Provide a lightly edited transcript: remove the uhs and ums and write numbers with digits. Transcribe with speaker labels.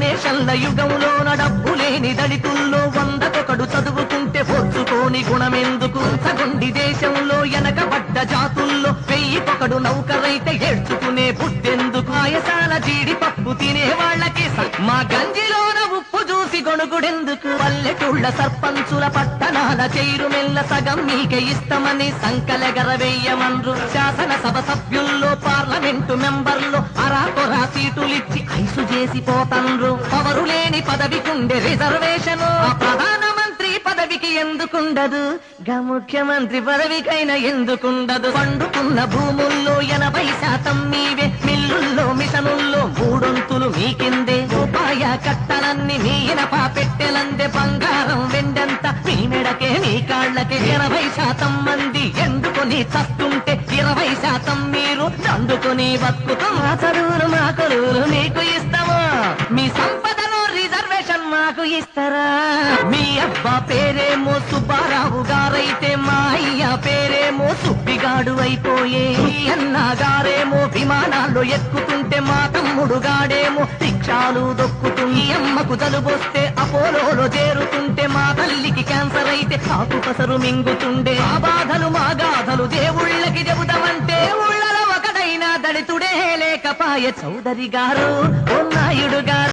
Speaker 1: డొనేషన్ల యుగంలోన డబ్బు లేని దళితుల్లో 100కొకడు చదువుకుంటే పొచ్చుకోని గుణమెందుకు? సగుండి దేశంలో వెనకబడ్డ జాతుల్లో 1000కొకడు నౌకరైతే ఏడ్చుకునే బుద్ధెందుకు? ఆయసాల జీడిపప్పు తినే వాళ్ళకి మా గంజిలోన ఉప్పు చూసి గొణుగుడెందుకు? పల్లెటూళ్ళ సర్పంచుల పట్టణాల చైరుమెల్ల సగం మీకే ఇస్తామని సంకలెగరవేయమన్రు. శాసనసభ సభ్యుల్లో పార్లమెంటు మెంబర్లు అరాకొరా సీటులిచ్చి ఐసు చేసిపోతన్రు. పవరు లేని పదవికుండే రిజర్వేషన్ ప్రధానమంత్రి పదవికి ఎందుకుండదు? ముఖ్యమంత్రి పదవికైనా ఎందుకుండదు? పండుకున్న భూముల్లో 80% మీవే, మిల్లుల్లో మిషనుల్లో 3 మీకిందే. రూపాయ కట్టలన్నీ మీ ఇనపా పెట్టెలందే. బంగారం వెండంత మీ మెడకే మీ కాళ్ళకే. 80% మంది ఎండుకొని చస్తుంటే 20% మీరు దండుకొని బతుకుతాం. మా చదువులు మా కొలువులు మీకు ఇస్తాము, మీ సంపదలో రిజర్వేషన్ మాకు ఇస్తారా? మీ అబ్బా పేరేమో సుబ్బారావు గారైతే మా అయ్య పేరేమో సుబ్బిగాడు అయిపోయే. మీ అన్న గారేమో విమానాల్లో ఎక్కుతుంటే మా తమ్ముడు గాడేమో రిక్షాలు దొక్కుతుంది. అమ్మకు జలుబొస్తే అపోలోలో చేరుతుంటే మా తల్లికి క్యాన్సర్ అయితే ఆకు పసరు మింగుతుండే. ఆ బాధలు మా గాథలు దేవుళ్ళకి చెబుతామంటే ఊళ్ళలో ఒకడైనా దళితుడే లేకపాయ. చౌదరి గారు, ఓ నాయుడు గారు.